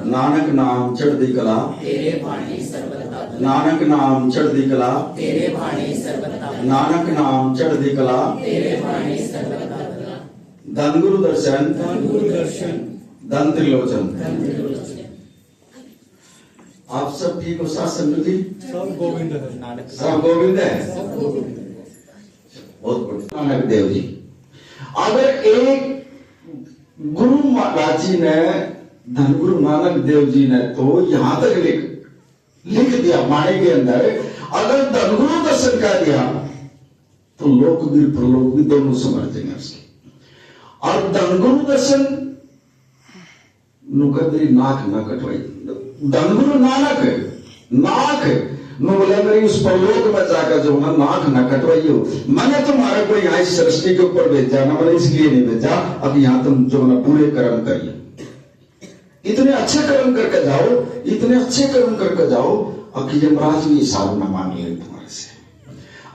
नानक नाम चढ़दी कला, नानक नाम चढ़दी कला, नानक नाम चढ़दी कला, धन गुरु दर्शन, धन त्रिलोचन। आप सब ठीक हो? साथ संगति सब गोविंद है, सब गोविंद है। बहुत बढ़िया। नानक देव जी, अगर एक गुरु महाराज जी ने, धन गुरु नानक देव जी ने तो यहां तक लिख दिया वाणी के अंदर, अगर धन गुरु दर्शन कर दिया तो लोक भी प्रलोक भी दोनों समझ देंगे उसके। और धन गुरु दर्शन नुकदरी नाक न कटवाई, धन गुरु नानक नाक नो बोले मेरी उस परलोक में जाकर जो ना नाक न कटवाइयो। मैंने तुम्हारे को यहाँ इस सृष्टि के ऊपर भेजा ना, मैंने इसलिए नहीं भेजा, अब यहाँ तुम जो ना पूरे कर्म करिए, इतने अच्छे कर्म करके जाओ, इतने अच्छे कर्म करके जाओ, अब कि यमराज भी हिसाब न मांग ले तुम्हारे से।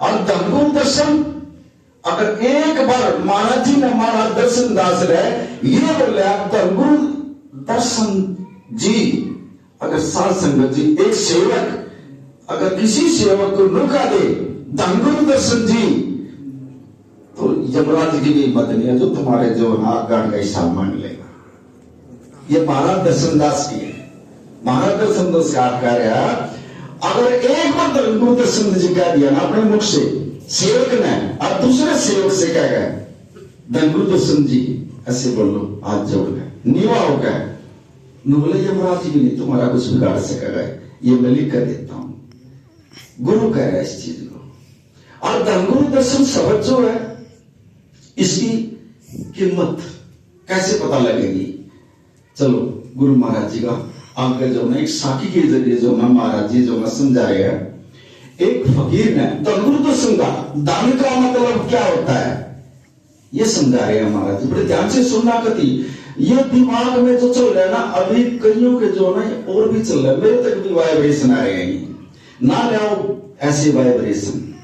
और धन गुरु दर्शन अगर एक बार महाराज जी ने हमारा दर्शन दास रहे, ये बोले धन गुरु दर्शन जी, अगर साध संगत जी एक सेवक अगर किसी सेवक को रुका दे धन गुरु दर्शन जी, तो यमराज की भी हिम्मत नहीं है जो तुम्हारे जो हाथ गांड का हिसाब मांग लेगा। ये महाराज दर्शन दास की है, महाराज दर्शन दास का कार्य। अगर एक बार धन गुरु दर्शन जी कह दिया ना अपने मुख से सेवक ने, और दूसरे सेवक से कह गए धन गुरु दर्शन जी ऐसे बोलो, हाथ जोड़ गए, नीवा हो गए, बोले यमराज जी भी नहीं तुम्हारा कुछ बिगाड़ सकेगा, ये मैं लिख कर देता हूं। गुरु कह रहा है इस चीज को। और धन गुरु दर्शन शब्द जो है, इसकी कीमत कैसे पता लगेगी? चलो गुरु महाराज जी का आगे जो ना एक साखी के जरिए जो ना महाराज जी जो ना समझाए हैं। एक फकीर ने धन गुरु दर्शन का दान का मतलब क्या होता है ये समझा रहे हैं महाराज जी, बड़े ध्यान से सुनना। कति ये दिमाग में जो चल रहा है ना, अभी कईयों के जो ना और भी चल रहा है, मेरे तक भी वाइब्रेशन आ रहे हैं ना, लाओ ऐसे वाइब्रेशन।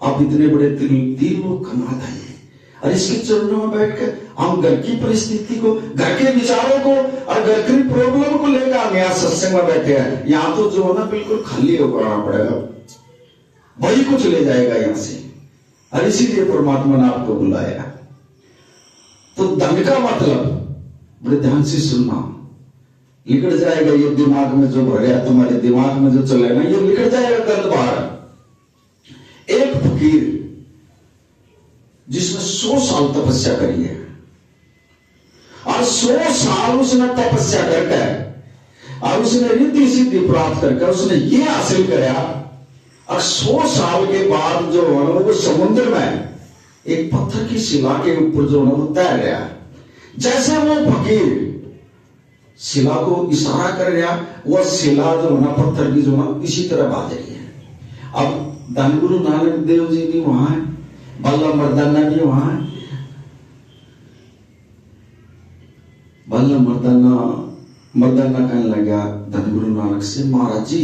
आप इतने बड़े तीन लोग कमाता है, और इसके चरणों में बैठकर हम घर की परिस्थिति को, घर के विचारों को और घर की प्रॉब्लम को लेकर हम यहाँ सत्संग में बैठे हैं। यहाँ तो जो है ना बिल्कुल खाली होना पड़ेगा, वही कुछ ले जाएगा यहाँ से, और इसीलिए परमात्मा ने आपको बुलाया। तो धन का मतलब बड़े ध्यान से सुनना, निकल जाएगा ये दिमाग में जो भरे, तुम्हारे दिमाग में जो चले ना, ये निकल जाएगा दर्द बाहर। एक फकीर जिसने 100 साल तपस्या करी है, और 100 साल उसने तपस्या करके और उसने रिद्धि सिद्धि प्राप्त करके उसने ये हासिल किया, और 100 साल के बाद जो है वो समुद्र में एक पत्थर की शिला के ऊपर जो है वो तैर गया। जैसे वो फकीर शिला को इशारा कर रहा, वह शिला जो है ना पत्थर की जो है इसी तरह बाज रही है। अब धन गुरु नानक देव जी भी वहां है, बल्लभ मर्दाना भी वहां है। बल्लभ मर्दाना कहने लगा धन गुरु नानक से, महाराज जी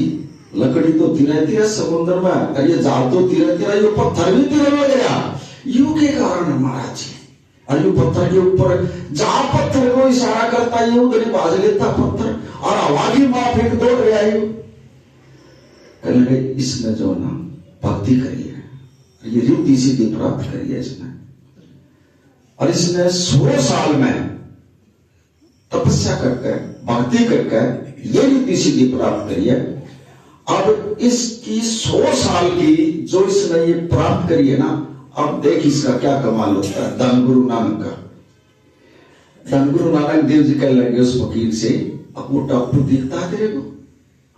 लकड़ी तो तिरती है समुद्र में, और ये जाल तो तिरती है, ये पत्थर भी तिरन लग गया, यू के कारण है महाराज जी। और यू पत्थर के ऊपर जहां पत्थर को इशारा करता है उधर ही बाज लेता पत्थर, और हवा की मां फेंक दौड़ गया। कहने लगे इसने जो ना भक्ति करी है, ये रिद्धि सिद्धि प्राप्त करी है इसने, और इसने 100 साल में तपस्या करके भक्ति करके ये रिद्धि सिद्धि प्राप्त करी है। अब इसकी 100 साल की जो इसने ये प्राप्त करी है ना, अब देख इसका क्या कमाल होता है धन गुरु नानक का। धन गुरु नानक देव जी कहने लगे उस फकीर से, अब वो टापू दिखता है तेरे को?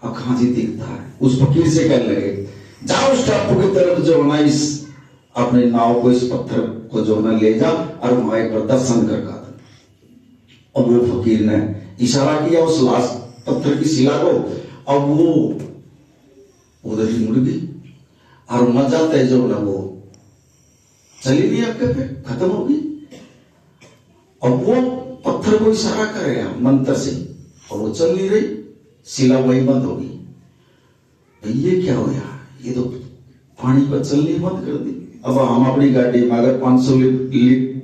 अब कहां जी दिखता है? उस फकीर से कहने लगे जाओ उस टापू की तरफ जो ना इस अपने नाव को, इस पत्थर को जो ना ले जा और वहां एक बार दर्शन करके। अब वो फकीर ने इशारा किया उस लाश पत्थर की शिला को, अब वो उधर ही मुड़ गई, और न जाते जो ना वो चली गई, आपके पे खत्म हो गई। अब वो पत्थर को इशारा कर रहा मंत्र से, और वो चल नहीं रही, शिला वही बंद हो गई। ये क्या हो यार, ये तो पानी पर चलनी बंद कर दी। अब हम अपनी गाड़ी में अगर 500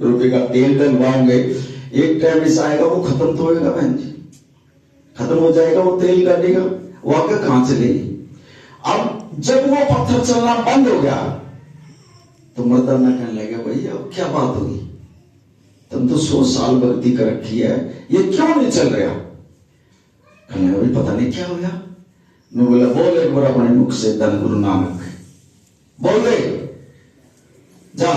रुपए का तेल डलवाएंगे, एक टाइम ऐसा आएगा वो खत्म तो होगा बहन जी, खत्म हो जाएगा वो तेल गाड़ी का, वो आगे कहां चलेगी। अब जब वो पत्थर चलना बंद हो गया तो मर्दाना कहने लगे भाई अब क्या बात होगी, तुम तो 100 साल भक्ति कर रखी है, ये क्यों नहीं चल रहा। कहने लगे पता नहीं क्या हो गया। मैं बोला बोल एक बार अपने मुख से धन गुरु नानक बोल दे जा।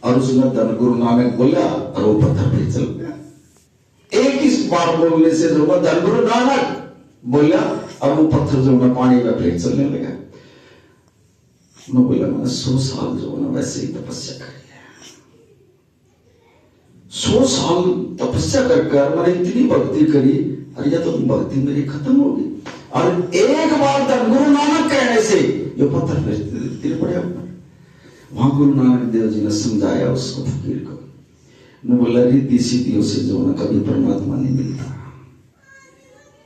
और उसने धन गुरु नानक बोला और वो पत्थर फिर चल गया। एक इस बार बोलने से जो धन गुरु नानक बोला और वो पत्थर जो ना पानी में फिर चलने लगा। मैं बोला मैंने 100 साल जो ना वैसे ही तपस्या करी है, 100 साल तपस्या कर मैंने इतनी भक्ति करी, अरे या तो भक्ति मेरी खत्म होगी। और एक बार धन गुरु नानक कहने से ये पत्थर फिर तिर पड़े ऊपर। वहां गुरु नानक देव जी ने समझाया उसको फकीर को। मैं बोला रिद्धि सीधियों से जो ना कभी परमात्मा नहीं मिलता।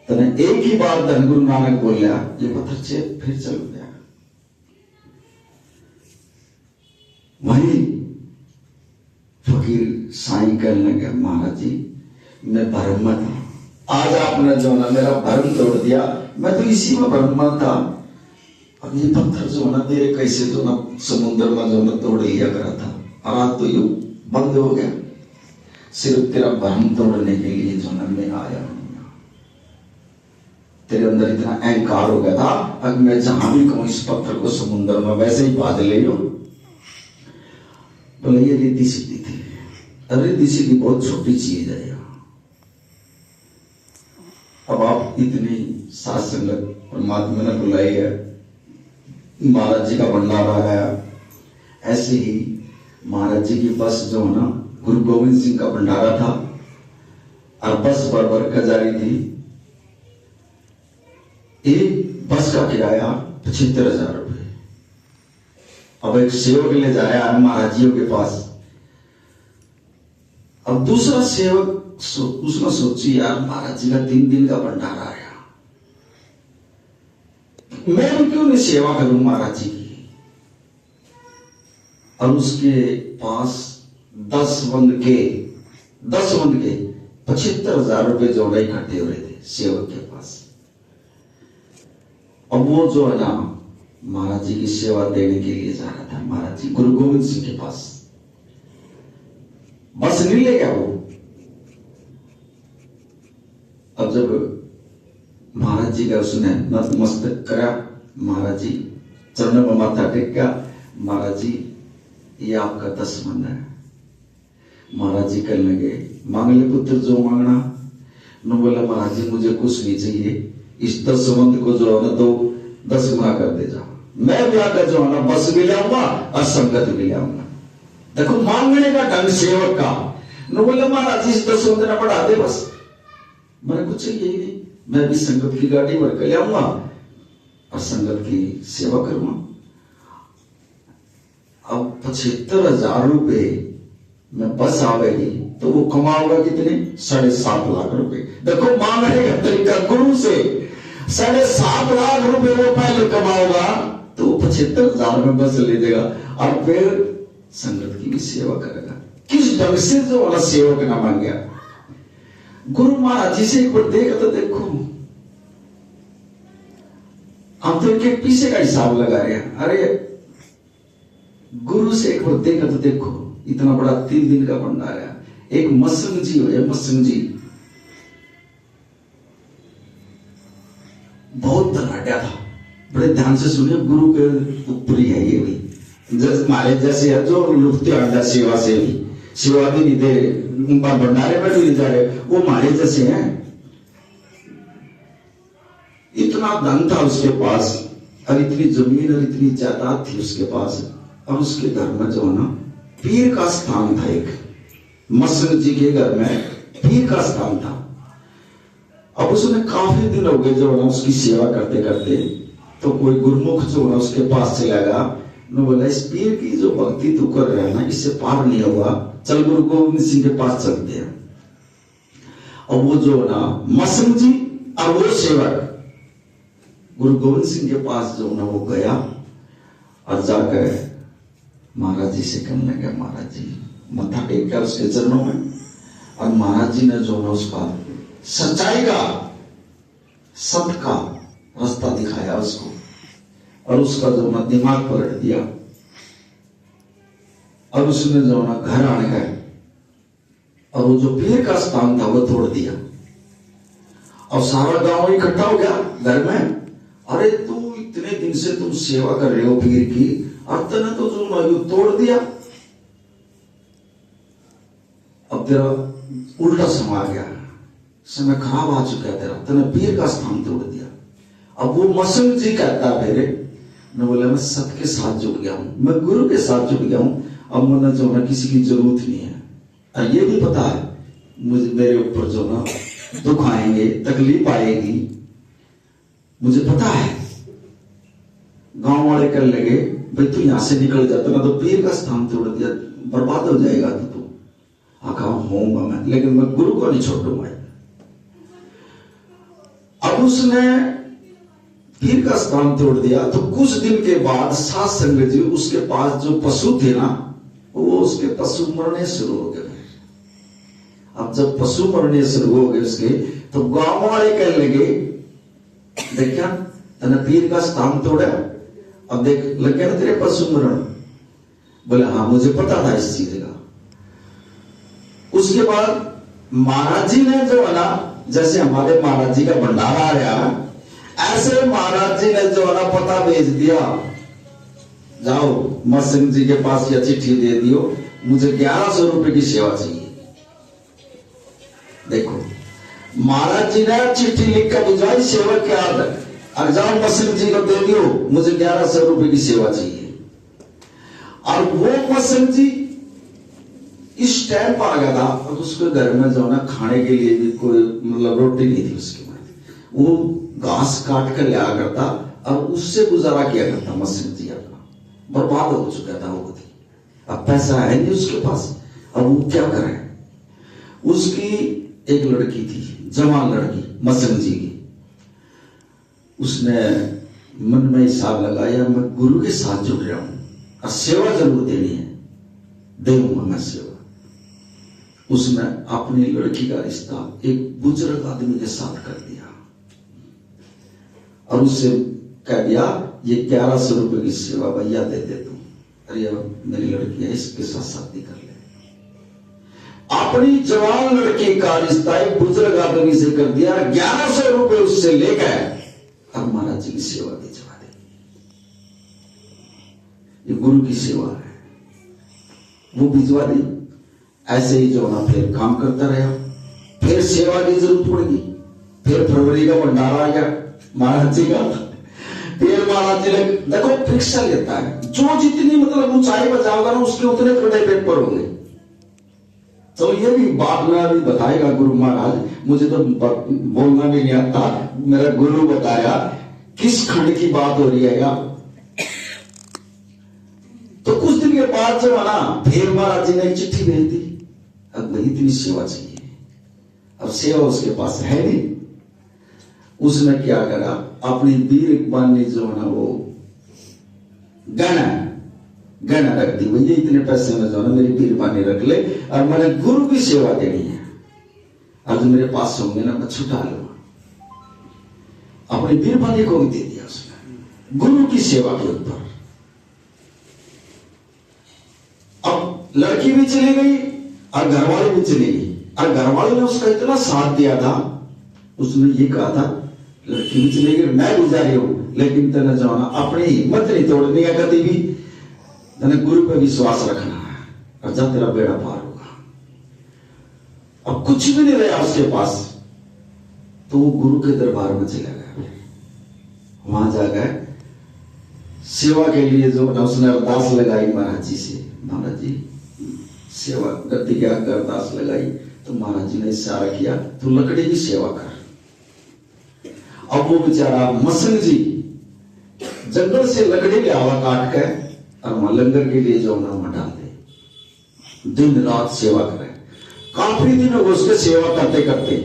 तने एक ही बार धन गुरु नानक बोलिया ये पत्थर से फिर चल गया। वही फकीर साईं कहने लगे महाराज जी मैं भ्रम में था, आज आपने जो ना मेरा भ्रम तोड़ दिया, मैं तो इसी में भ्रम में था। अब ये पत्थर जो ना तेरे कैसे जो ना समुद्र में जो ना तोड़ लिया करा था, और आज तो ये बंद हो गया। सिर्फ तेरा भ्रम तोड़ने के लिए जो ना मैं आया हूं। तेरे अंदर इतना अहंकार हो गया था, अब मैं जहां भी कहूं इस पत्थर को समुद्र में वैसे ही बांध ले लो। बोले ये रिद्धि सिद्धि थी। रिद्धि सिद्धि बहुत छोटी चीज है। अब आप इतनी साथ संगत परमात्मा ने बुलाई है, महाराज जी का भंडारा आया, ऐसे ही महाराज जी की बस जो है ना गुरु गोविंद सिंह का भंडारा था और बस भर भर कर जा रही थी। एक बस का किराया 75,000 रुपए। अब एक सेवक ले जाया महाराज जी के पास। अब दूसरा सेवक उसने सोची यार महाराज जी का 3 दिन का भंडारा आया, मैं भी क्यों नहीं सेवा करूं महाराज जी की। और उसके पास 10 बंद के 75,000 रुपए जो इकट्ठे हो रहे थे सेवक के पास। अब वो जो है ना महाराज जी की सेवा देने के लिए जा रहा था महाराज जी गुरु गोविंद सिंह के पास। बस नहीं ले गया वो। अब जब महाराज जी का उसने नतमस्तक करा, महाराज जी चरणों में माथा टेका, महाराज जी ये आपका 10 मन है। महाराज जी कहने लगे मांग ले पुत्र जो मांगना। न बोला महाराज जी मुझे कुछ नहीं चाहिए, इस 10 मंद को जो है ना तो 10 गुना कर दे जाओ, मैं भी आकर जो है ना बस भी ले आऊंगा और संगत भी ले आऊंगा। देखो मांगने का ढंग सेवक का। न बोला महाराज जी इस 10 मंद ना बढ़ा दे, बस मैंने कुछ चाहिए ही नहीं, मैं भी संगत की गाड़ी भर कर ले आऊंगा और संगत की सेवा करूंगा। अब 75,000 रुपए में बस आवेगी तो वो कमाऊंगा कितने? 7.5 लाख रुपए। देखो मांगने का तरीका गुरु से 7.5 लाख रुपए वो पहले कमाऊंगा तो वो 75,000 में बस ले देगा और फिर संगत की भी सेवा करेगा। किस ढंग से जो वाला सेवक ना मांग गया। गुरु महाराज जी से एक बार देखा तो देखो हम तो इनके पीछे का हिसाब लगा रहे हैं। अरे गुरु से एक बार देखा तो देखो इतना बड़ा 3 दिन का भंडारा। एक मसंग जी हो जाए, मसंग जी बहुत धनाढ़ था, बड़े ध्यान से सुनिए, गुरु के ऊपर ही है ये भी। जैसे हमारे जैसे है जो लुटते अंडा सेवा से भी सेवा भी नहीं दे, भंडारे में भी नहीं जा रहे, वो हमारे जैसे हैं। इतना धन था उसके पास और इतनी जमीन और इतनी जायदाद थी उसके पास। और उसके घर में जो है ना पीर का स्थान था, एक मसंग जी के घर में पीर का स्थान था। अब उसने काफी दिन हो गए जो है ना उसकी सेवा करते करते, तो कोई गुरुमुख जो है ना उसके पास चला गया। ने बोला इस पीर की जो भक्ति तू कर रहा है ना इससे पार नहीं होगा, चल गुरु गोविंद सिंह के पास चलते हैं। और वो जो है ना मसंग जी और वो सेवक गुरु गोविंद सिंह के पास जो ना वो गया और जाकर महाराज जी से कहने लगा, महाराज जी मत्था टेक कर उसके चरणों में। और महाराज जी ने जो ना उसका सच्चाई का सत्य का रास्ता दिखाया उसको, और उसका जो ना दिमाग पलट दिया, और उसने जो ना घर आ गए और वो जो पीर का स्थान था वो तोड़ दिया, और सारा गांव इकट्ठा हो गया घर में। अरे तू इतने दिन से तुम सेवा कर रहे हो पीर की, और तूने तो जो ना यू तोड़ दिया, अब तेरा उल्टा समय आ गया, समय खराब आ चुका है तेरा, तूने पीर का स्थान तोड़ दिया। अब वो मसंग जी कहता मेरे ने बोला मैं सत्य के साथ जुड़ गया हूं, मैं गुरु के साथ जुड़ गया हूं, अब मैंने जो ना किसी की जरूरत नहीं है। और ये भी पता है मुझे मेरे ऊपर जो ना दुख आएंगे, तकलीफ आएगी, मुझे पता है। गांव वाले कर लगे भाई तू यहां से निकल जाता ना तो पीर का स्थान तोड़ दिया, बर्बाद हो जाएगा तू। आका होऊंगा मैं, लेकिन मैं गुरु को नहीं छोड़ूंगा। अब उसने पीर का स्थान तोड़ दिया तो कुछ दिन के बाद सात संगत जी उसके पास जो पशु थे ना, वो उसके पशु मरने शुरू हो गए। अब जब पशु मरने शुरू हो गए उसके, तो गांव वाले कहने लगे देखा तने पीर का स्थान तोड़ा, अब देख लग गया ना तेरे पशु मरण। बोले हाँ मुझे पता था इस चीज का। उसके बाद महाराज जी ने जो है ना, जैसे हमारे महाराज जी का भंडारा आया, ऐसे महाराज जी ने जो है ना पता भेज दिया, जाओ मसिंह जी के पास यह चिट्ठी दे दियो, मुझे 1100 रुपए की सेवा चाहिए। देखो महाराज जी ने चिट्ठी लिख कर भिजवाई सेवक के हाथ, और जाओ मसिंह जी को दे दियो, मुझे 1100 रुपए की सेवा चाहिए। और वो मसिंह जी इस टाइम पर आ गया था, और उसके घर में जो ना खाने के लिए भी कोई मतलब रोटी नहीं थी उसके बाद, वो घास काट कर लिया करता और उससे गुजारा किया करता मसिंह जी अपना। बर्बाद हो चुका था वो, अब पैसा है नहीं उसके पास, अब वो क्या करे। उसकी एक लड़की थी, जवान लड़की मसिंह जी की, उसने मन में हिसाब लगाया मैं गुरु के साथ जुड़ रहा हूं और सेवा जरूर देनी है, दूंगा मैं सेवा। उसने अपनी लड़की का रिश्ता एक बुजुर्ग आदमी के साथ कर दिया और उससे कह दिया ये 1100 रुपए की सेवा भैया दे दे तू, अरे मेरी लड़की है इसके साथ शादी कर ले। अपनी जवान लड़की का रिश्ता एक बुजुर्ग आदमी से कर दिया, 1100 रुपए उससे लेकर और महाराज जी की सेवा भिजवा दे। ये गुरु की सेवा है, वो भिजवा दी। ऐसे ही जो ना फिर काम करता रहा, फिर सेवा की जरूरत पड़ेगी, फिर फरवरी का भंडारा आ गया महाराज जी का, फिर महाराज जी ने देखो परीक्षा लेता है, जो जितनी मतलब ऊंचाई पर जाओगा ना उसके उतने थोड़े पेपर होंगे। तो ये भी बात में अभी बताएगा गुरु महाराज, मुझे तो बोलना भी नहीं आता, मेरा गुरु बताया किस खंड की बात हो रही है। तो कुछ दिन के बाद जो है ना फिर महाराज जी ने एक चिट्ठी भेज दी, अब नहीं इतनी सेवा चाहिए, अब सेवा उसके पास है नहीं। उसने क्या करा, अपनी वीर बानी जो है ना वो गहना रख दी, भैया इतने पैसे में जो है ना मेरी वीर बानी रख ले और मैंने गुरु की सेवा देनी है, आज मेरे पास होंगे ना मैं छुटा लूंगा। अपनी वीर बानी को भी दे दिया उसने गुरु की सेवा के ऊपर। अब लड़की भी चली गई और घरवाली भी चली गई, और घरवाली ने उसका इतना साथ दिया था, उसने ये कहा था लड़की भी चली गई मैं गुजारी हूं, लेकिन तेने जो ना अपनी हिम्मत नहीं तोड़नी है, कभी भी तेने गुरु पर विश्वास रखना है और जब तेरा बेड़ा पार होगा। अब कुछ भी नहीं रहा उसके पास, तो वो गुरु के दरबार में चला गया। वहां जा गए सेवा के लिए, जो उसने अरदास लगाई महाराज जी से, महाराज जी सेवा गद्दी के आगे अरदास लगाई, तो महाराज जी ने इशारा किया तू लकड़ी की सेवा कर। अब वो बेचारा मसिंह जी जंगल से लकड़ी ले आवा काट के और वहां लंगर के लिए जो ना डाल दे, दिन रात सेवा करे। काफी दिन हो उसके सेवा करते करते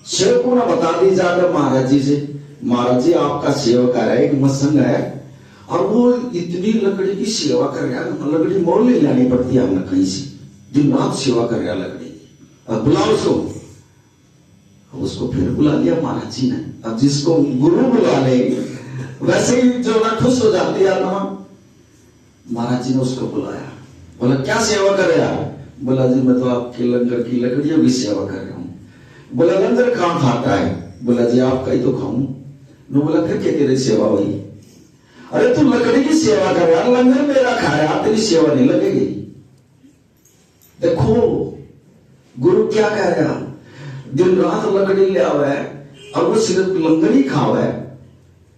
सेवकों ने बता दी जाकर महाराज जी से, महाराज जी आपका सेवक आ रहा है, एक मसिंह है और वो इतनी लकड़ी की सेवा कर रहा है, लकड़ी मोल ले लानी पड़ती है हमने कहीं से, दिन रात सेवा कर रहा लकड़ी, और बुलाओ उसको। उसको फिर बुला लिया महाराज जी ने। अब जिसको गुरु बुला ले वैसे ही जो ना खुश हो जाती है आत्मा। महाराज जी ने उसको बुलाया, बोला क्या सेवा कर रहा है? बोला जी मैं तो आपके लंगर की लकड़ियों की सेवा कर रहा हूँ। बोला लंगर कहाँ खाता है? बोला जी आपका ही तो खाऊं। नो बोला फिर क्या तेरी सेवा हुई? अरे तू लकड़ी की सेवा कर रहा, लंगर मेरा खा रहा, तेरी सेवा नहीं लगेगी। देखो गुरु क्या कह रहा, दिन रात लकड़ी ले आवा है और वो सिर्फ लंगर ही खावा है।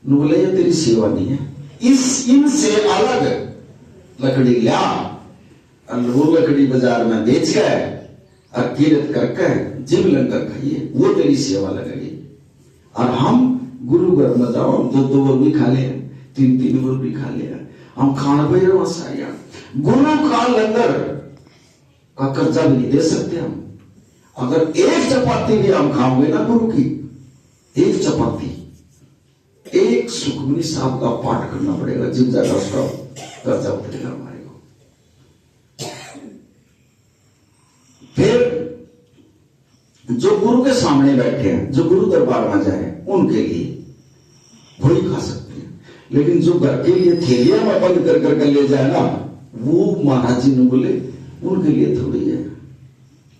नो बोले ये तेरी सेवा नहीं है, इस इनसे अलग लकड़ी लिया और वो लकड़ी बाजार में बेच गए और कीरत करके जिम लंगर खाइए, वो तेरी सेवा लगेगी। और हम गुरु घर में जाओ, दो बार भी खा लिया, तीन बार भी खा लिया, हम खाना भी रहो साया। गुरु का लंगर का कर्जा भी नहीं दे सकते हम। अगर एक चपाती भी हम खाओगे ना गुरु की, एक चपाती, एक सुखमनी साहब का पाठ करना पड़ेगा, जिम जाकर उसका कर्जा उतरेगा हमारे को। फिर जो गुरु के सामने बैठे हैं, जो गुरु दरबार में जाए, उनके लिए वही खा सकते हैं। लेकिन जो घर के लिए थैलियां में बंद कर करके ले जाए ना, वो महाराज जी ने बोले उनके लिए थोड़ी है,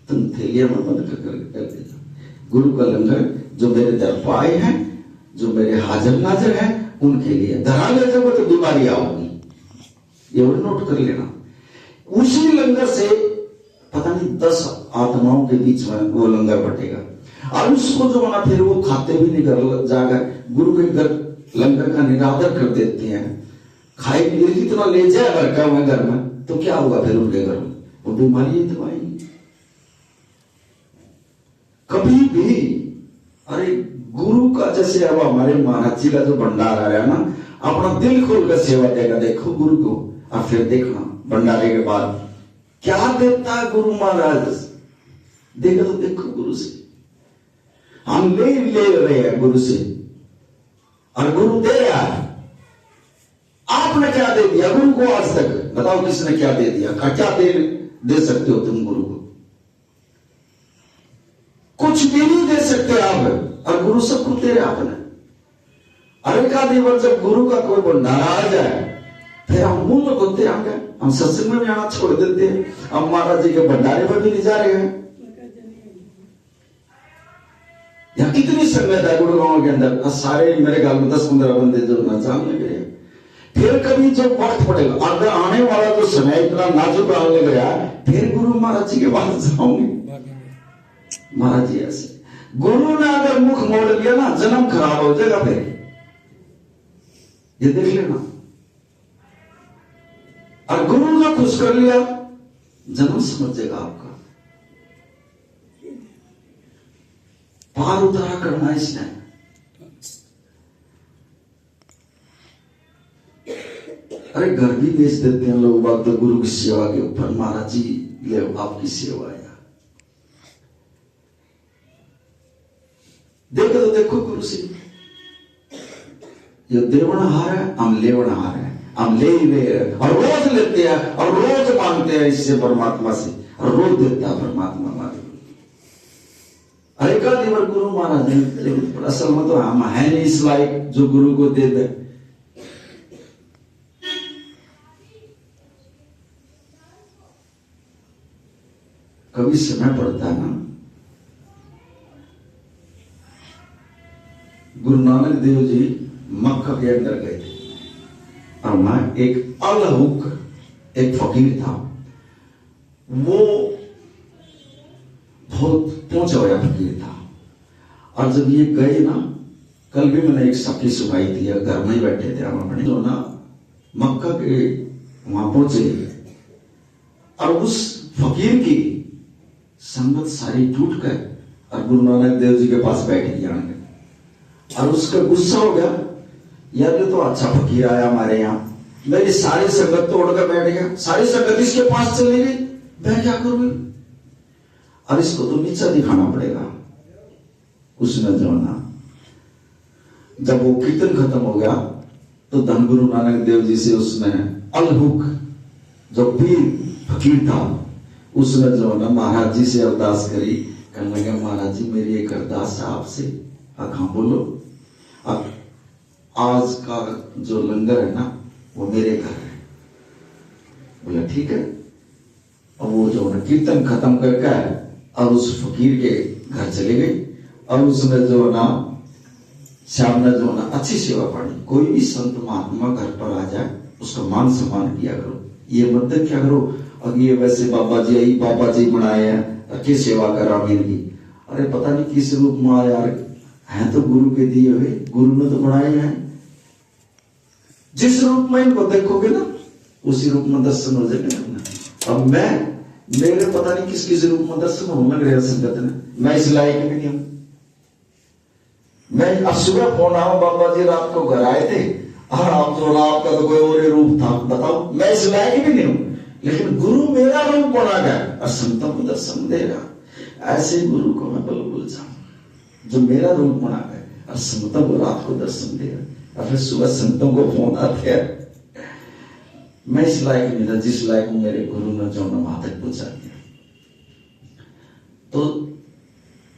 तुम थैलियां में बंद कर करके ले जाओ। गुरु का लंगर जो मेरे दर पाए हैं, जो मेरे हाजिर नाजिर हैं, उनके लिए। धरा ले जाओ तो बीमारी आओगी, ये नोट कर लेना। उसी लंगर से पता नहीं 10 आत्माओं के बीच में वो लंगर बटेगा। और उसको जो ना फिर वो खाते भी नहीं, घर जाकर गुरु के घर लंगर का निरादर कर देते हैं। खाए पीए कितना ले जाए घर का हुआ घर में, तो क्या होगा फिर उनके घर में? वो बीमारी तो आएगी कभी भी। अरे गुरु का जैसे अब हमारे महाराज जी का जो भंडार आ रहा है ना, अपना दिल खोल कर सेवा देगा, देखो गुरु को, और फिर देखना भंडारे के बाद क्या देता है गुरु महाराज। देखो तो देखो गुरु से हम ले रहे हैं गुरु से, और गुरु दे रहा है। आपने क्या दे दिया गुरु को आज तक? बताओ किसने क्या दे दिया? क्या दे सकते हो तुम गुरु को? कुछ भी नहीं दे सकते आप, और गुरु सब कुछ दे रहे आपने। अरे का देवर जब गुरु का कोई भंडारा आ जाए, फिर हम मुंह में बोलते आगे, हम सत्संग में भी आना छोड़ देते हैं, हम महाराज जी के भंडारे पर भी नहीं जा रहे हैं। या कितनी संगत है गुरुगांव के अंदर, सारे मेरे ख्याल में 10-15 बंदे जो ना जानने लग रहे। फिर कभी जब वक्त पड़ेगा, अगर आने वाला जो समय इतना नाजुक आने लग रहा है, फिर गुरु महाराज जी के पास जाऊंगे। महाराज जी ऐसे गुरु ने अगर मुख मोड़ लिया ना, जन्म खराब हो जाएगा। फिर ये देख लेना, और गुरु ने खुश कर लिया, जन्म समझ जाएगा आपका। पार उतारा करना इसने। अरे घर भी बेच देते हैं लोग बात तो गुरु की सेवा के ऊपर। महाराज जी ले आपकी सेवा है, देखो तो देखो गुरु से। ये देवनहार है, हम लेवनहार है, हम ले ही रहे हैं, और रोज लेते हैं और रोज मांगते हैं इससे परमात्मा से, और रोज देता है परमात्मा हमारे। अरे का देवर गुरु महाराज जी, असल में तो हम है नहीं इस लायक जो गुरु को दे दे। कभी समय पड़ता है ना, गुरु नानक देव जी मक्का के अंदर गए थे, और मैं एक अलहुक एक फकीर था, वो बहुत पहुंचा हुआ फकीर था। और जब ये गए ना, कल भी मैंने एक सखी सुनाई थी, घर में ही बैठे थे हम अपने, जो ना मक्का के वहां पहुंचे, और उस फकीर की संगत सारी टूट गए, और गुरु नानक देव जी के पास बैठ गया, और उसका गुस्सा हो गया, यार ये तो अच्छा फकीर आया हमारे यहाँ, मेरी सारी संगत तोड़कर बैठ गया, सारी संगत इसके पास चली गई, मैं क्या करूं? और इसको तो नीचा दिखाना पड़ेगा। उसने जो ना, जब वो कीर्तन खत्म हो गया, तो धन गुरु नानक देव जी से उसने अलहुक जो पीर फकीर था, उसने जो ना महाराज जी से अरदास करी, कहने लगे महाराज जी मेरी एक अरदास है आपसे। हाँ बोलो। अब आज का जो लंगर है ना वो मेरे घर है। बोला ठीक है। अब वो जो है कीर्तन खत्म करके और उस फकीर के घर चले गए और उसने जो है ना श्याम ने जो है ना अच्छी सेवा पानी। कोई भी संत महात्मा घर पर आ जाए उसका मान सम्मान किया करो, ये मत क्या करो अब ये वैसे बाबा जी आई बाबा जी बनाए हैं अच्छी सेवा करा इनकी। अरे पता नहीं किस रूप में आया यार, है तो गुरु के दिए हुए, गुरु ने तो बनाए हैं। जिस रूप में इनको देखोगे ना उसी रूप में दर्शन हो जाएगा। अब मैं मेरे पता नहीं किस किस रूप में दर्शन होने लग रहा संगत ने, मैं इस लायक भी नहीं हूं। मैं अब सुबह फोन आया बाबा जी रात को घर आए थे और आप जो आपका तो कोई और ही रूप था, बताओ मैं इस लायक भी नहीं हूं। लेकिन गुरु मेरा रूप बना गया और संतों को दर्शन दे रहा। ऐसे गुरु को मैं बिल्कुल चाहूं जो मेरा रूप बना गया और संतों को रात को दर्शन दे रहा और फिर सुबह संतों को फोन आते हैं। मैं इस लायक नहीं था जिस लायक मेरे गुरु ने जो ना वहां तक पहुंचा दिया। तो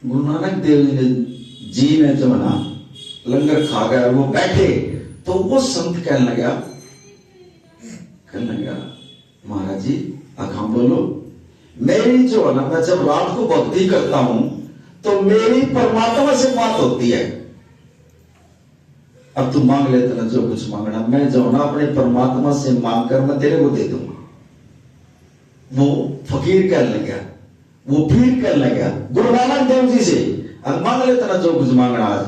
गुरु नानक देव जी ने जो ना लंगर खा गया वो बैठे तो वो संत कहने लगा महाराज जी आखा बोलो। मेरी जो है ना मैं जब रात को भक्ति करता हूं तो मेरी परमात्मा से बात होती है। अब तू मांग लेते ना जो कुछ मांगना, मैं जो ना अपने परमात्मा से मांग कर मैं तेरे को दे दूंगा। वो फकीर कहने लगा, वो पीर कहने लगा गुरु नानक देव जी से अब मांग लेते ना जो कुछ मांगना आज।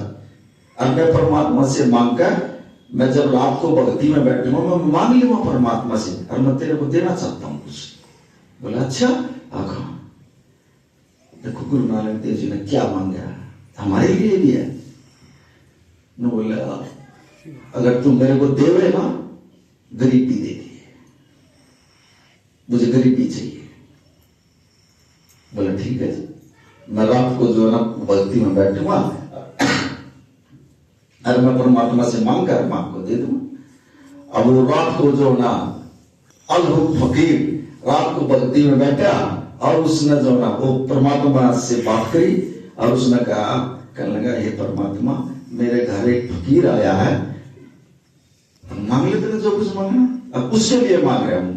अब मैं परमात्मा से मांग कर मैं जब रात को भक्ति में बैठूंगा मैं मांग लूंगा परमात्मा से और मैं तेरे को देना चाहता हूं कुछ। बोला अच्छा आखा। देखो गुरु नानक देव जी ने क्या मांगा हमारे लिए भी है। न बोला अगर तुम मेरे को देवे ना गरीबी दे दी, मुझे गरीबी चाहिए। बोला ठीक है जी, मैं रात को जो है ना भक्ति में बैठूंगा और मैं परमात्मा से मांग कर मैं आपको दे दूंगा। अब वो रात को जो ना अलहुक फकीर रात को भक्ति में बैठा और उसने जो ना वो परमात्मा से बात करी और उसने कहा कहने लगा हे परमात्मा मेरे घर एक फकीर आया है, मांग लेते ना जो कुछ मांगना। अब उसके लिए मांग रहा हूं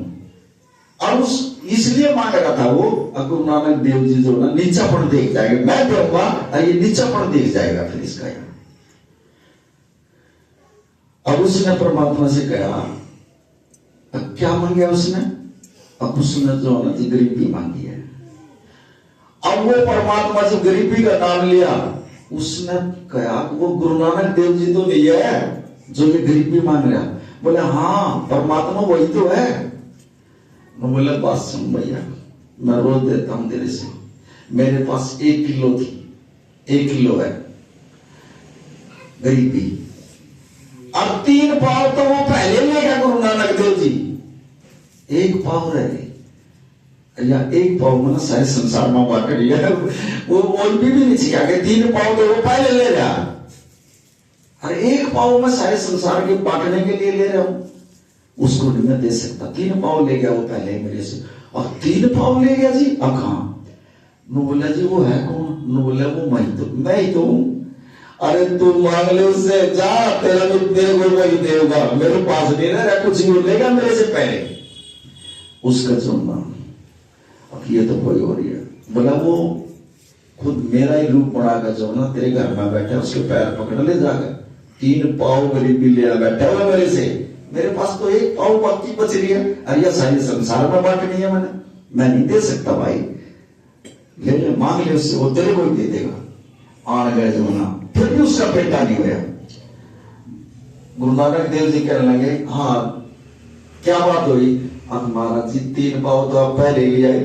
और उस इसलिए मांग रहा था वो गुरु नानक देव जी जो ना नीचापन देख जाएगा, मैं दूंगा और ये नीचापन देख जाएगा फिर इसका यार। अब उसने परमात्मा से कहा अब क्या मांगा उसने। अब उसने जो ना जी गरीबी मांगी है। अब वो परमात्मा से गरीबी का नाम लिया। उसने कहा वो गुरु नानक देव जी तो नहीं है जो ये गरीबी मांग रहा। बोले हाँ परमात्मा वही तो है। मैं बोला बात सुन भैया मैं रोज देता हूं तेरे से, मेरे पास 1 किलो थी, 1 किलो है गरीबी और 3 पाव तो वो पहले ले गया गुरु नानक देव जी। 1 पाव रह गई या 1 पाव में सारे संसार में बांट लिया वो भी नहीं चाहिए। 3 पाव तो वो पहले ले रहा और 1 पाव में सारे संसार के बांटने के लिए ले रहा हूं, उसको नहीं मैं दे सकता। 3 पाव ले गया वो पहले मेरे से और 3 पाव ले गया जी। अब कहां नु बोला जी वो है कौन। नु बोला वो मैं ही तो हूं। अरे तू मांग ले उससे जा, तेरा भी तेरे को वही देगा, मेरे पास नहीं रहा कुछ नहीं लेगा मेरे से पहले उसका चुनना। अब ये तो कोई और ही है। बोला वो खुद मेरा ही रूप बनाकर जो ना तेरे घर में बैठा उसके पैर पकड़ ले जाकर 3 पाव गरीबी ले बैठा हुआ मेरे से। मेरे पास तो 1 पाव बाकी बच रही है और यह सारे संसार में बांटनी है मैं नहीं दे सकता भाई। ले मांग ले उससे, वो तेरे को ही दे देगा। आन गए जो ना फिर भी उसका पेटा नहीं हुआ। गुरु नानक देव जी कहने लगे हाँ क्या बात हुई। अब महाराज जी 3 पाव तो आप पहले ले आए,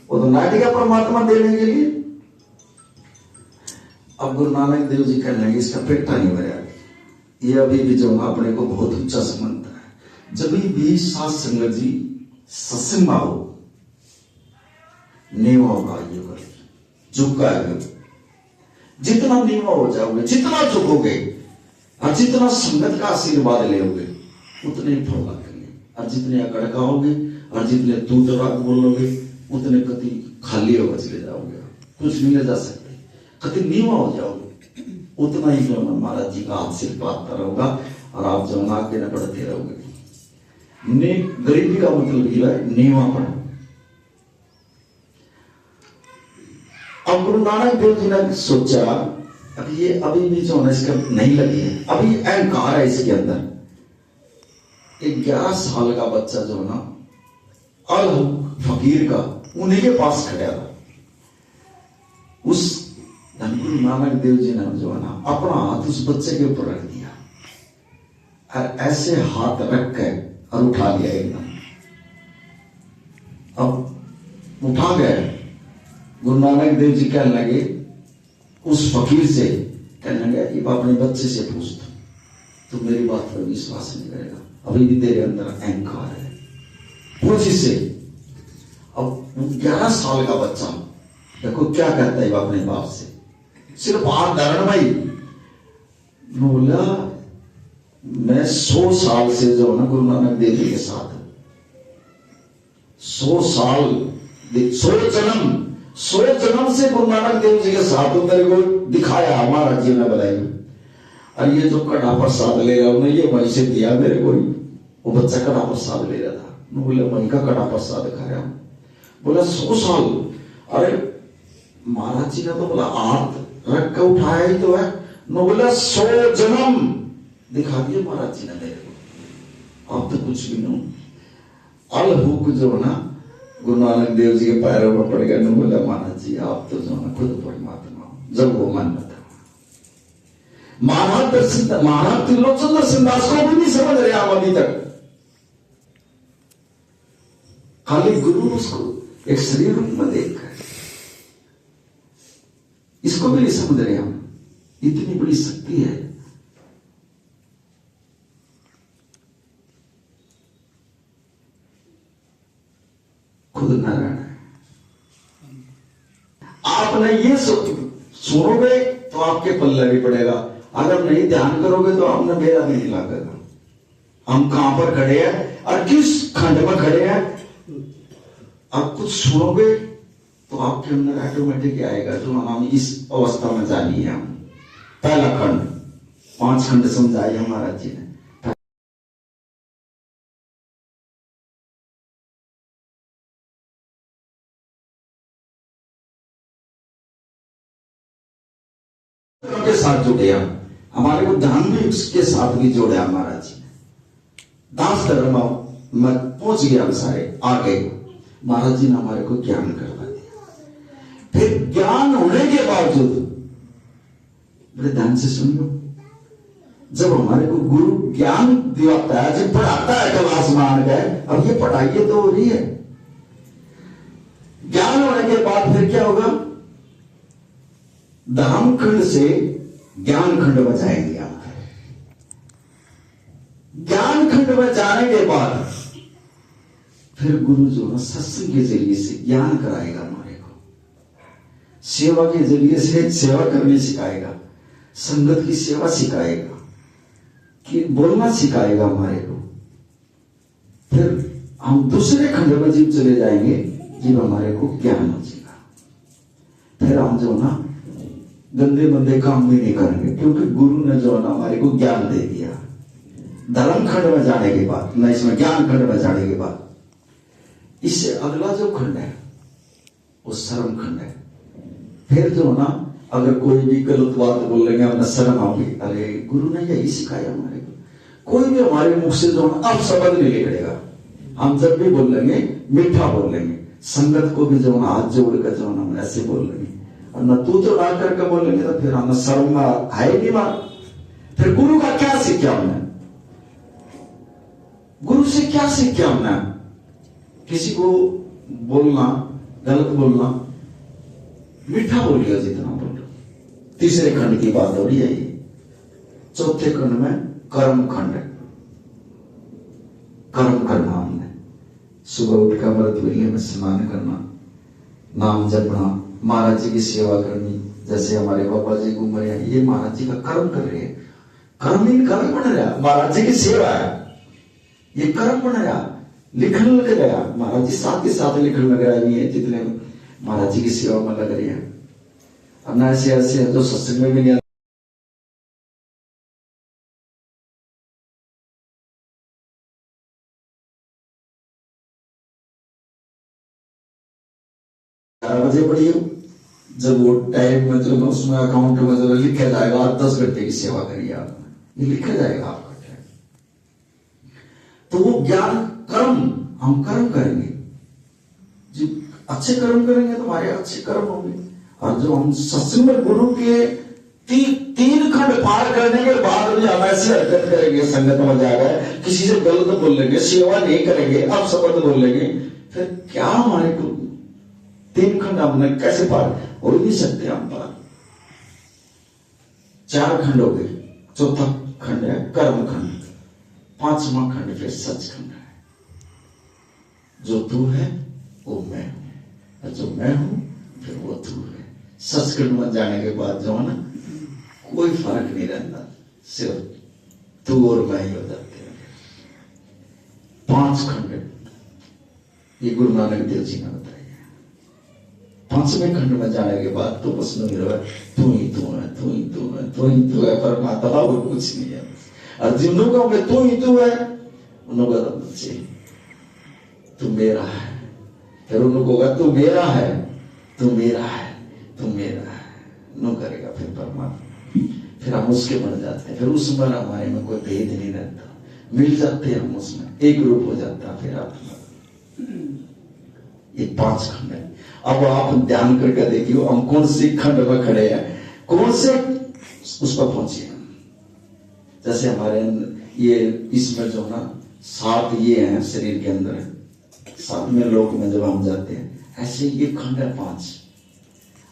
वो तो नाटिका परमात्मा देने के लिए। अब गुरु नानक देव जी कहने लगे इसका पेटा नहीं हुआ। ये अभी भी जो अपने को बहुत ऊंचा समझता है। जब भी सात संगत जी सत्संग आओ नीवा होगा ये झुका है। जितना नीवा हो जाओगे, जितना झुकोगे और जितना संगत का आशीर्वाद लेोगे उतने ही फल लगेंगे। और जितने अकड़का होगे और जितने तू तराक बोलोगे उतने कति खाली होकर चले जाओगे, कुछ नहीं ले जा सकते। कति नीवा हो जाओगे, उतना ही जो है महाराज जी का हाथ सिर पाता रहेगा और आप जो आगे न बढ़ते रहोगे। ने गरीबी का मतलब ये है नीवा पड़ा। अब गुरु नानक देव जी ने सोचा अब ये अभी भी जो है इसका नहीं लगी है, अभी अहंकार है इसके अंदर। एक 11 साल का बच्चा जो ना अल फकीर का उन्हीं के पास खड़ा था। उस धनगुरु नानक देव जी ने जो है ना अपना हाथ उस बच्चे के ऊपर रख दिया और ऐसे हाथ रख के और उठा लिया एकदम। अब उठा गए, गुरु नानक देव जी कहने लगे उस फकीर से, कहने लगे कि अपने बच्चे से पूछ तू मेरी बात पर विश्वास नहीं करेगा, अभी भी तेरे अंदर अहंकार है, पूछ इससे। अब 11 साल का बच्चा देखो क्या कहता है अपने बाप से, सिर्फ हाथ धारण भाई। बोला मैं 100 साल से जो ना गुरु नानक देव जी के साथ, 100 साल 100 जन्म से गुरु नानक देव जी के साथ तेरे को दिखाया महाराज जी ने बताई। और ये जो कड़ा प्रसाद ले रहा हूं ये वहीं से दिया मेरे को, वो बच्चा कड़ा प्रसाद ले रहा था। बोले वहीं का कड़ा प्रसाद खाया। बोला 100 साल, अरे महाराज जी ने तो बोला हाथ रख के उठाया ही तो है। बोला 100 जन्म दिखा दिए महाराज जी ने मेरे को, अब तो कुछ भी नहीं। अलहुक जो ना गुरु नानक देव जी के पैरों में पड़ गया। बोला महाराज जी आप तो जो ना खुद परमात्मा हो, जब वो मन बता। महाराज त्रिलोचन दर्शन दास को भी नहीं समझ रहे आप अभी तक, खाली गुरु उसको एक शरीर रूप में देखकर इसको भी नहीं समझ रहे हम। इतनी बड़ी शक्ति है। खुद नारायण है। आपने ये सुनोगे तो आपके पल्ले भी पड़ेगा, अगर नहीं ध्यान करोगे तो आपने मेरा भी नहीं लगेगा। हम कहां पर खड़े हैं और किस खंड में खड़े हैं, अब कुछ सुनोगे तो आपके अंदर ऑटोमेटिक आएगा जो हम इस अवस्था में जानी है। हम पहला खंड 5 खंड समझाए महाराज जी ने। के साथ जुड़े हम, हमारे को ध्यान भी उसके साथ भी जोड़ा महाराज जी ने। दास धर्म में पहुंच गया सारे आगे, महाराज जी ने हमारे को ज्ञान करवा दिया। फिर ज्ञान होने के बावजूद बड़े ध्यान से सुनियो, जब हमारे को गुरु ज्ञान दिलाता है, जब पढ़ाता है क्लास में आकर, अब ये पढ़ाई तो हो रही है। ज्ञान होने के बाद फिर क्या होगा, धर्म खंड से ज्ञान खंड में जाएंगे आप। ज्ञान खंड में जाने के बाद फिर गुरु जो है सत्संग के जरिए से ज्ञान कराएगा हमारे को, सेवा के जरिए से सेवा करने सिखाएगा, संगत की सेवा सिखाएगा, कि बोलना सिखाएगा हमारे को। फिर हम दूसरे खंड में जीव चले जाएंगे जब हमारे को ज्ञान हो जाएगा। फिर हम जो ना गंदे मंदे काम भी नहीं करेंगे, क्योंकि गुरु ने जो है ना हमारे को ज्ञान दे दिया। धर्म खंड में जाने के बाद न, इसमें ज्ञान खंड में जाने के बाद इससे अगला जो खंड है वो शर्म खंड है। फिर जो ना अगर कोई भी गलत बात बोलेंगे हमने शर्म आओगी, अरे गुरु ने यही सिखाया हमारे को। कोई भी हमारे मुख से जो ना अब शब्द नहीं निकलेगा। हम जब भी बोलेंगे मीठा बोलेंगे, संगत को भी जो ना हाथ जोड़कर जो ना हम ऐसे बोलेंगे, और न तू तो ना करके बोलेंगे तो फिर हम शर्म आएगी बात। फिर गुरु का क्या सीखा हमने, गुरु से क्या सीखा हमने, किसी को बोलना गलत बोलना, मीठा बोलिए जितना बोलो। तीसरे खंड की बात हो रही है ये। चौथे खंड में कर्म खंड है। कर्म करना हमने, सुबह उठकर अमृत वेले में स्नान करना, नाम जपना, महाराज जी की सेवा करनी। जैसे हमारे बाबा जी घूम रहे हैं, ये महाराज जी का कर्म कर रहे हैं। कर्म ही कर्म बन रहा, महाराज जी की सेवा है, ये कर्म बन रहा, लिखने लग गया। महाराज जी साथ के साथ लिखने लग रहा है, जितने महाराज जी की सेवा में लग रहे हैं। ना ऐसे ऐसे जो सत्संग में भी नहीं 11 बजे पड़ी हो, जब वो टाइम में जो उसमें अकाउंट में जो लिखा जाएगा 10 घंटे की सेवा करिए आपने, ये लिखा जाएगा आपका टाइम। तो वो ज्ञान कर्म, हम कर्म करेंगे जी, अच्छे कर्म करेंगे तो हमारे अच्छे कर्म होंगे। और जो हम सत्संग में गुरु के तीन खंड पार करने के बाद भी हम ऐसी हरकत करेंगे, संगत में जाकर किसी से गलत बोल लेंगे, सेवा नहीं करेंगे, अब शब्द बोल लेंगे, फिर क्या हमारे को 3 खंड हमने कैसे पार हो ही नहीं सकते हम पार। 4 खंड हो गए, चौथा खंड है कर्म खंड, 5वां खंड फिर सच खंड है। जो तू है वो मैं हूं, और जो मैं हूं फिर वो तू है। सचखंड में जाने के बाद जो है ना, कोई फर्क नहीं रहता, सिर्फ तू और मैं ही हो जाते हैं। 5 खंड ये गुरु नानक देव जी ने बताया। 5वें खंड में जाने के बाद तो बस नहीं रहा, तू ही तू है, तू ही तू है, तू ही तू है, परमात्मा और कुछ नहीं है। और जिन लोगों में तू ही तू है, उन लोगों का बच्चे तू मेरा है, फिर उन लोगों का तू मेरा है, तू मेरा है, तू मेरा है, नो करेगा फिर परमात्मा। फिर हम उसके बन जाते हैं, फिर उसमें हमारे में कोई भेद नहीं रहता, मिल जाते हैं हम उसमें, एक रूप हो जाता है फिर आत्मा। ये 5 खंड है। अब आप ध्यान करके देखिए हम कौन सी खंड में खड़े हैं, कौन से उस पर पहुंचे। जैसे हमारे ये इसमें जो ना 7 ये हैं शरीर के अंदर, 7वें लोक में जब हम जाते हैं, ऐसे ये खंड है 5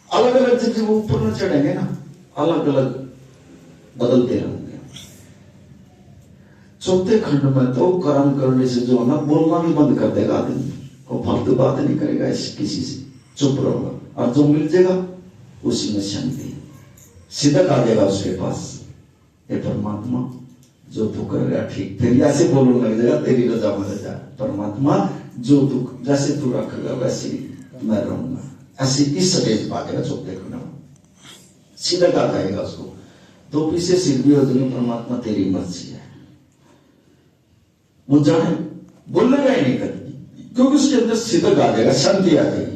अलग अलग। जब वो ऊपर न चढ़ेंगे ना, अलग अलग बदलते रहेंगे। 4थे खंड में तो कर्म करने से जो है ना, बोलना भी बंद कर देगा आदमी, वो फालतू बात नहीं करेगा किसी से, चुप रहेगा। और जो मिल जाएगा उसी में शांति, सिद्धक आ जाएगा उसके पास, ये परमात्मा जो तू कर रहा ठीक, फिर ऐसे बोलने लग जाएगा, तेरी रजा में रजा, परमात्मा जो तू जैसे तू रखेगा वैसे ही मैं रहूंगा। ऐसे इस स्टेज पा जाएगा 4थे खंड में, सिद्धक आ जाएगा उसको। तो पीछे सिद्ध भी हो जाएगी, परमात्मा तेरी मर्जी है, वो जाने बोलने का ही नहीं करेगी, क्योंकि उसके अंदर सिद्धक आ जाएगा, शांति आ जाएगी।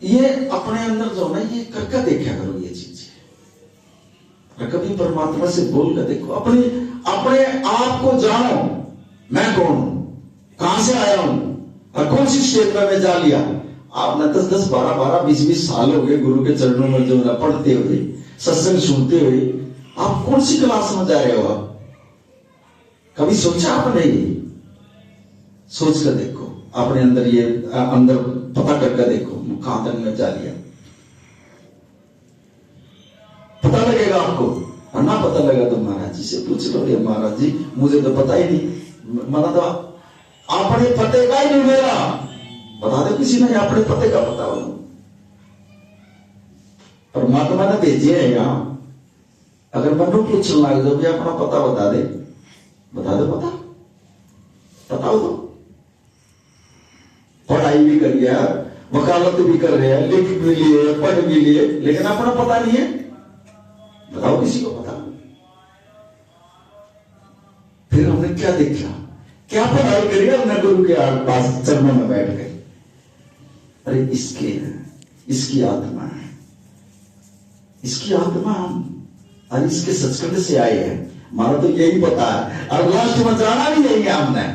ये अपने अंदर जो ना, ये करके देखा करो ये चीज, कभी परमात्मा से बोल कर देखो, अपने आप को जानो, मैं कौन हूं, कहां से आया हूं, और कौन सी क्षेत्र में जा लिया। आपने 10-10, 12-12, 20-20 साल हो गए गुरु के चरणों में जो ना पढ़ते हुए, सत्संग सुनते हुए, आप कौन सी क्लास में जा रहे हो। कभी सोचा आपने? सोच कर देखो अपने अंदर, ये अंदर पता करके देखो कहां तक में जा लिया, पता लगेगा आपको। और ना पता लगा तो महाराज जी से पूछ लो, ये महाराज जी मुझे तो पता ही नहीं, मना तो अपने पते का ही नहीं मेरा, बता दे किसी ने अपने पते का पता हो। परमात्मा ने भेजे है यहाँ, अगर मनु पूछने लग जाओ कि अपना पता बता दे, बता दो पता हो तो। पढ़ाई भी कर गया, वकालत भी कर रहे हैं, लिख भी लिए, पढ़ भी लिए, लेकिन अपना पता नहीं है, बताओ किसी को पता। फिर हमने क्या देखा, क्या पढ़ाई करी हमने गुरु के पास चरणों में बैठ गए, अरे इसकी आत्मा है, इसकी आत्मा हम, और इसके सचखंड से आए हैं, हमारा तो यही पता है। और लास्ट में जाना भी नहीं है हमने,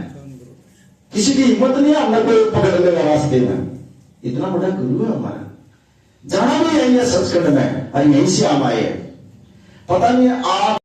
किसी की हिम्मत नहीं है हमने कोई पकड़ लेगा रास्ते में, इतना बड़ा गुरु है हमारा, जाना भी यही है सचखंड में, और यहीं से हम आए हैं। पता नहीं आप